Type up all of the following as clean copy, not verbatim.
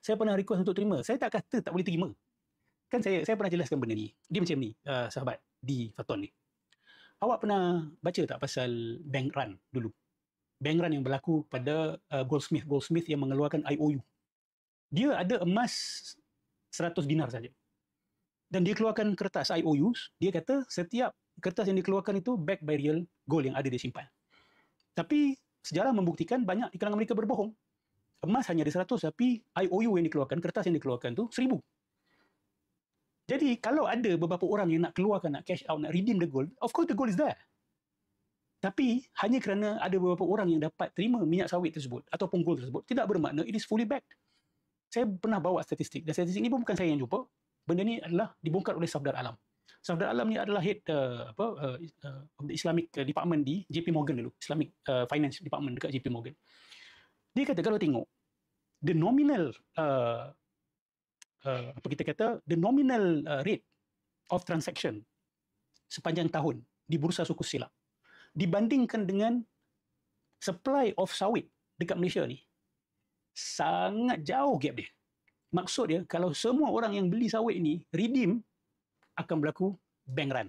saya pernah request untuk terima. Saya tak kata tak boleh terima. Kan saya pernah jelaskan benda ni. Dia macam ni, sahabat di Faton ni. Awak pernah baca tak pasal bank run dulu? Bank run yang berlaku pada Goldsmith yang mengeluarkan IOU. Dia ada emas 100 dinar saja. Dan dia keluarkan kertas IOUs, dia kata setiap kertas yang dikeluarkan itu backed by real gold yang ada dia simpan. Tapi sejarah membuktikan banyak di kalangan mereka berbohong. Emas hanya ada 100, tapi IOU yang dikeluarkan, kertas yang dikeluarkan tu 1000. Jadi kalau ada beberapa orang yang nak keluarkan, nak cash out, nak redeem the gold, of course the gold is there. Tapi hanya kerana ada beberapa orang yang dapat terima minyak sawit tersebut ataupun gold tersebut, tidak bermakna it is fully backed. Saya pernah bawa statistik, dan statistik ini pun bukan saya yang jumpa. Benda ni adalah dibongkar oleh Safdar Alam. Safdar Alam ni adalah head of the Islamic Department di JP Morgan dulu, Islamic Finance Department dekat JP Morgan. Dia kata kalau tengok the nominal the nominal rate of transaction sepanjang tahun di bursa suku silap dibandingkan dengan supply of sawit dekat Malaysia ni, sangat jauh gap dia. Maksud dia, kalau semua orang yang beli sawit ni redeem, akan berlaku bank run.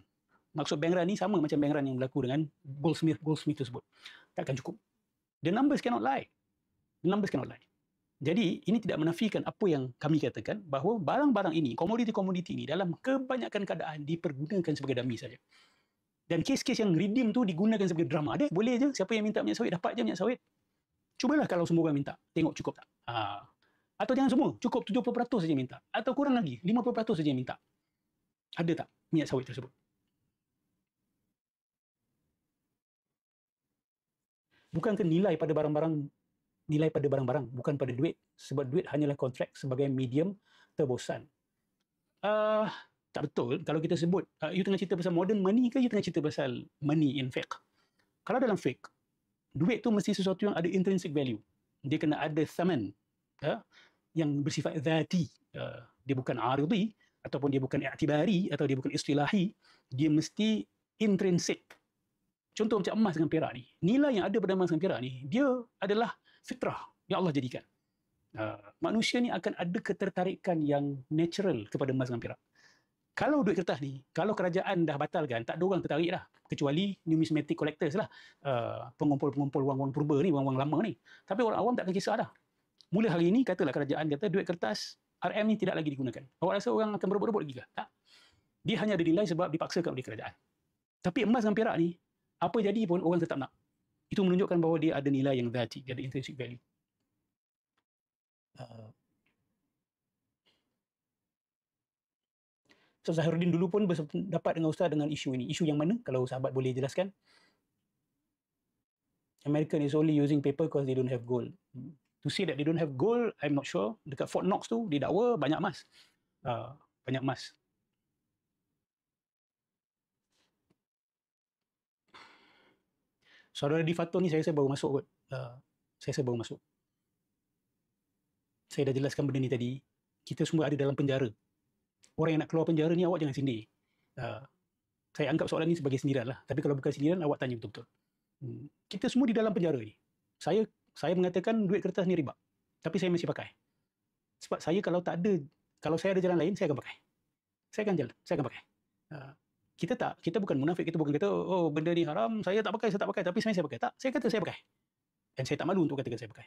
Maksud bank run ni sama macam bank run yang berlaku dengan Goldsmith tersebut. Takkan cukup. The numbers cannot lie. The numbers cannot lie. Jadi, ini tidak menafikan apa yang kami katakan, bahawa barang-barang ini, komoditi-komoditi ini dalam kebanyakan keadaan dipergunakan sebagai dummy saja. Dan kes-kes yang redeem tu digunakan sebagai drama. Ada, boleh je. Siapa yang minta minyak sawit, dapat je minyak sawit. Cubalah kalau semua orang minta. Tengok cukup tak? Atau jangan semua. Cukup 70% saja minta. Atau kurang lagi, 50% saja minta. Ada tak minyak sawit tersebut? Bukankah nilai pada barang-barang, bukan pada duit, sebab duit hanyalah kontrak sebagai medium tebusan. Tak betul kalau kita sebut you tengah cerita pasal modern money ke you tengah cerita pasal money in fiqh. Kalau dalam fiqh, duit tu mesti sesuatu yang ada intrinsic value. Dia kena ada thaman, yang bersifat zati. Dia bukan aridi, ataupun dia bukan i'tibari, atau dia bukan istilahi. Dia mesti intrinsic. Contoh macam emas dengan perak ni. Nilai yang ada pada emas dengan perak ni, dia adalah fitrah yang Allah jadikan. Manusia ni akan ada ketertarikan yang natural kepada emas dengan perak. Kalau duit kertas ni, kalau kerajaan dah batalkan, tak ada orang tertarik dah. Kecuali numismatic collectors lah. Pengumpul-pengumpul wang-wang purba ni, wang-wang lama ni. Tapi orang awam takkan kisah dah. Mula hari ini, katalah kerajaan kata duit kertas RM ni tidak lagi digunakan. Awak rasa orang akan berebut-rebut lagi ke? Tak. Dia hanya ada nilai sebab dipaksakan oleh kerajaan. Tapi emas dan perak ni, apa jadi pun orang tetap nak. Itu menunjukkan bahawa dia ada nilai yang zati, dia ada intrinsic value. Ustaz Zahiruddin dulu pun berpendapat dengan Ustaz dengan isu ini. Isu yang mana? Kalau sahabat boleh jelaskan. American is only using paper because they don't have gold. To say that they don't have gold, I'm not sure. Dekat Fort Knox tu, didakwa banyak emas. Banyak emas. Saudara di Faton ni saya baru masuk kot. Saya baru masuk. Saya dah jelaskan benda ni tadi. Kita semua ada dalam penjara. Orang yang nak keluar penjara ni, awak jangan sindir. Saya anggap soalan ni sebagai sindiran lah. Tapi kalau bukan sindiran, awak tanya betul-betul. Kita semua di dalam penjara ni. Saya mengatakan duit kertas ni riba. Tapi saya masih pakai. Sebab saya kalau saya ada jalan lain, saya akan pakai. Saya akan pakai. Kita bukan munafik, kita bukan kata, oh benda ni haram, saya tak pakai, tapi sebenarnya saya pakai. Tak, saya kata saya pakai. Dan saya tak malu untuk katakan saya pakai.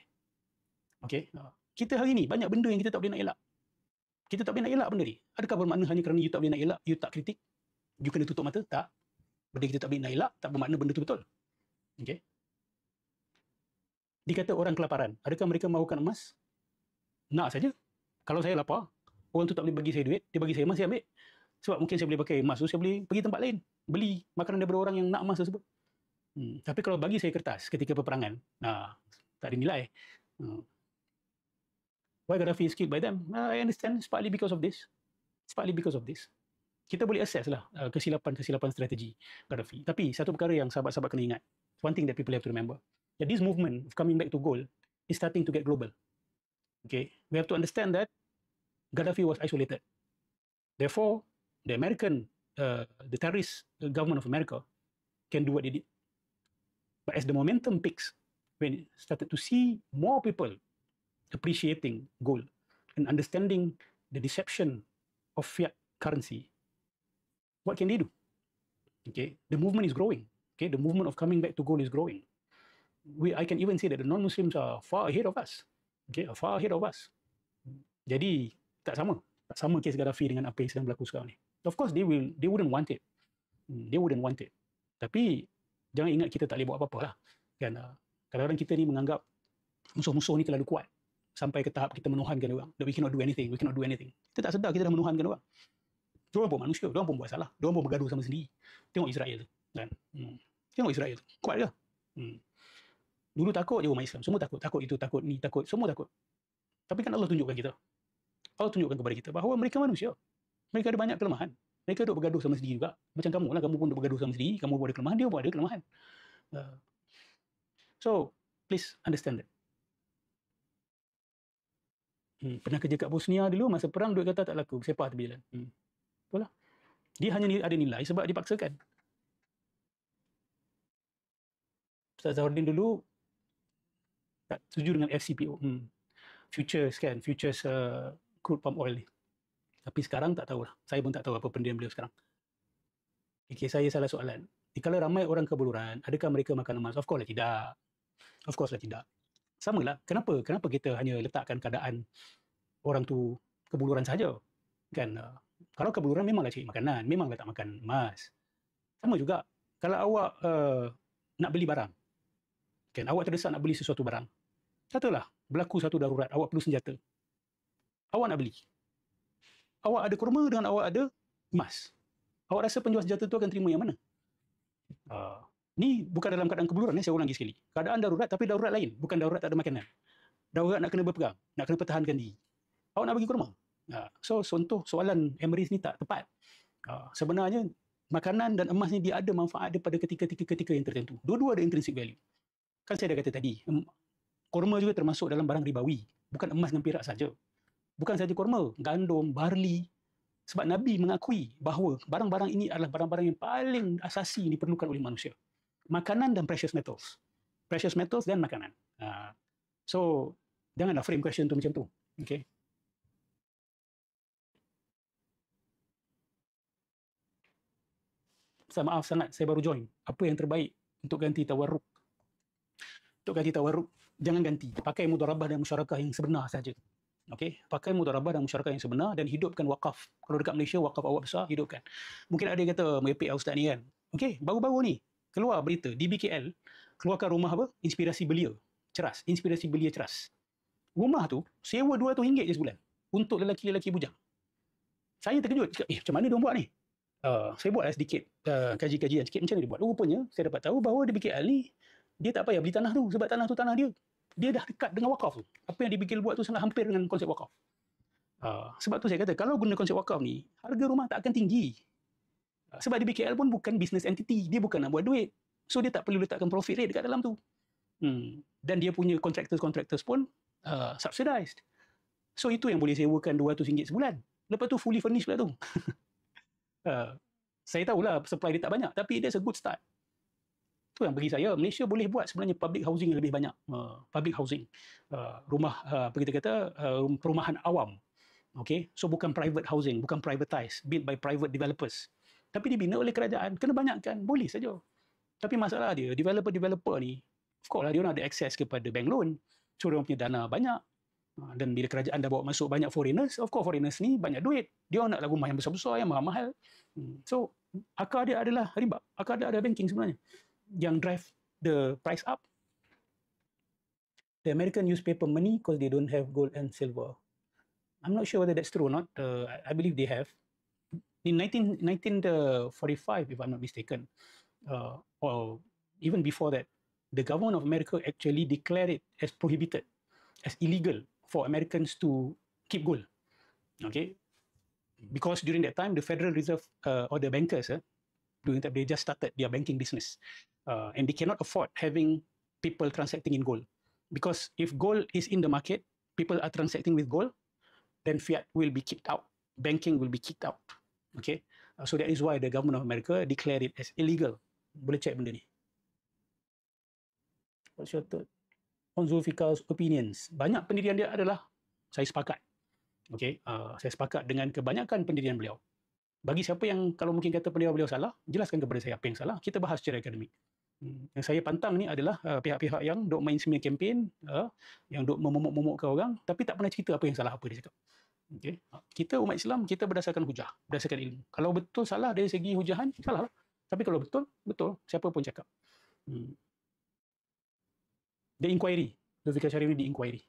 Okey. Kita hari ni, banyak benda yang kita tak boleh nak elak. Kita tak boleh nak elak benda ni. Adakah bermakna hanya kerana you tak boleh nak elak, you tak kritik? You kena tutup mata? Tak. Benda kita tak boleh nak elak, tak bermakna benda tu betul. Okey. Dikata orang kelaparan. Adakah mereka mahukan emas? Nak saja. Kalau saya lapar, orang tu tak boleh bagi saya duit, dia bagi saya emas, saya ambil. Sebab mungkin saya boleh pakai emas tu, saya boleh pergi tempat lain, beli makanan daripada orang yang nak emas tersebut. Tapi kalau bagi saya kertas ketika peperangan, tak ada nilai. Why Gaddafi is killed by them? I understand, it's partly because of this. Kita boleh assess lah kesilapan strategi Gaddafi. Tapi satu perkara yang sahabat-sahabat kena ingat, one thing that people have to remember, that this movement of coming back to gold is starting to get global. Okay, we have to understand that Gaddafi was isolated. Therefore, the terrorist government of America can do what they did. But as the momentum peaks, when it started to see more people appreciating gold, and understanding the deception of fiat currency, what can they do? Okay, the movement is growing. Okay, the movement of coming back to gold is growing. I can even say that the non-Muslims are far ahead of us. Okay, far ahead of us. Jadi tak sama kes Gaddafi dengan apa yang sedang berlaku sekarang ni. Of course they wouldn't want it. They wouldn't want it. Tapi jangan ingat kita tak boleh buat apa-apa lah. Kan, kadang-kadang kita ni menganggap musuh-musuh ni terlalu kuat sampai ke tahap kita menuhankan orang. That we cannot do anything. Kita tak sedar kita dah menuhankan orang. Diorang pun manusia, diorang pun buat salah. Diorang pun bergaduh sama sendiri. Tengok Israel tu. Kan? Tengok Israel tu. Kuat ke? Dulu takut je umat Islam. Semua takut. Takut itu, takut ni, takut. Semua takut. Tapi kan Allah tunjukkan kita. Allah tunjukkan kepada kita bahawa mereka manusia. Mereka ada banyak kelemahan. Mereka duk bergaduh sama sendiri juga. Macam kamu lah. Kamu pun duk bergaduh sama sendiri. Kamu pun ada kelemahan. Dia pun ada kelemahan. So, please understand that. Pernah kerja kat Bosnia dulu. Masa perang, duit kata tak laku. Sepah tepi jalan. Betul lah. Dia hanya ada nilai sebab dipaksakan. Ustaz Zahordin dulu tak setuju dengan FCPO. Futures kan. Futures crude palm oil ni. Tapi sekarang tak tahulah. Saya pun tak tahu apa pendirian beliau sekarang. Okay, saya salah soalan. Kalau ramai orang kebuluran, adakah mereka makan emas? Of course lah tidak. Of course lah tidak. Sama lah. Kenapa kita hanya letakkan keadaan orang tu kebuluran saja? Kan? Kalau kebuluran memanglah cari makanan. Memanglah tak makan emas. Sama juga. Kalau awak nak beli barang. Kan? Awak terdesak nak beli sesuatu barang. Katalah, berlaku satu darurat. Awak perlu senjata. Awak nak beli. Awak ada kurma dengan awak ada emas. Awak rasa penjual senjata tu akan terima yang mana? Ni bukan dalam keadaan kebuluran. Saya ulangi sekali. Keadaan darurat tapi darurat lain. Bukan darurat tak ada makanan. Darurat nak kena berperang. Nak kena pertahankan diri. Awak nak bagi kurma. So, contoh soalan Emrys ni tak tepat. Sebenarnya, makanan dan emas ni dia ada manfaat dia pada ketika yang tertentu. Dua-dua ada intrinsic value. Kan saya dah kata tadi, kurma juga termasuk dalam barang ribawi. Bukan emas dan perak saja. Bukan saja kurma, gandum, barley. Sebab Nabi mengakui bahawa barang-barang ini adalah barang-barang yang paling asasi diperlukan oleh manusia. Makanan dan precious metals. Precious metals dan makanan. So, janganlah frame question tu macam tu. Okay. Maaf sangat, saya baru join. Apa yang terbaik untuk ganti tawarruk? Untuk ganti tawarruk, jangan ganti. Pakai mudharabah dan musyarakah yang sebenar saja. Okey, pakai mudharabah dan musyarakah yang sebenar dan hidupkan wakaf. Kalau dekat Malaysia, wakaf awak besar, hidupkan. Mungkin ada yang kata, merepek ustaz ni kan. Okey, baru-baru ni, keluar berita, di BKL, keluarkan rumah apa? Inspirasi belia. Ceras. Inspirasi belia ceras. Rumah tu, sewa RM200 je sebulan. Untuk lelaki-lelaki bujang. Saya terkejut. Macam mana dia buat ni? Saya buatlah sedikit kaji-kajian sikit macam mana dia buat. Rupanya, saya dapat tahu bahawa di BKL ni, dia tak payah beli tanah tu. Sebab tanah tu tanah dia. Dia dah dekat dengan wakaf tu. Apa yang dia buat tu sangat hampir dengan konsep wakaf. Sebab tu saya kata, kalau guna konsep wakaf ni, harga rumah tak akan tinggi. Sebab di BKL pun bukan business entity. Dia bukan nak buat duit. So, dia tak perlu letakkan profit rate dekat dalam tu. Dan dia punya contractors pun subsidized. So, itu yang boleh sewakan RM200 sebulan. Lepas tu, fully furnished pula tu. Saya tahulah supply dia tak banyak. Tapi that's a good start. Itu yang bagi saya, Malaysia boleh buat sebenarnya public housing yang lebih banyak. Public housing. Rumah, apa kita kata, perumahan awam. Okay? So, bukan private housing, bukan privatized, built by private developers. Tapi dibina oleh kerajaan. Kena banyakkan, boleh saja. Tapi masalah dia, developer ni, of course lah, dia ada akses kepada bank loan. So, dia punya dana banyak. Dan bila kerajaan dah bawa masuk banyak foreigners, of course foreigners ni banyak duit. Dia nak rumah yang besar-besar, yang mahal-mahal. So, akar dia adalah riba. Akar dia ada banking sebenarnya. Yang drive the price up. The American newspaper money because they don't have gold and silver. I'm not sure whether that's true or not. I believe they have. In 1945, if I'm not mistaken, or even before that, the government of America actually declared it as prohibited, as illegal for Americans to keep gold. Okay? Because during that time, the Federal Reserve or the bankers, during that they just started their banking business. And they cannot afford having people transacting in gold. Because if gold is in the market, people are transacting with gold, then fiat will be kicked out. Banking will be kicked out. Okay? So that is why the government of America declared it as illegal. Boleh check benda ni. What's your thought on Zulfikar's opinions? Banyak pendirian dia adalah saya sepakat. Okey, saya sepakat dengan kebanyakan pendirian beliau. Bagi siapa yang kalau mungkin kata beliau salah, jelaskan kepada saya apa yang salah, kita bahas secara akademik. Yang saya pantang ni adalah pihak-pihak yang duk main smear campaign, yang duk memomok-momokkan orang tapi tak pernah cerita apa yang salah apa dia cakap. Okey. Kita umat Islam, kita berdasarkan hujah, berdasarkan ilmu. Kalau betul salah dari segi hujahan, salah lah. Tapi kalau betul, betul. Siapa pun cakap. The inquiry. Zulfikar Syarif ni di inquiry.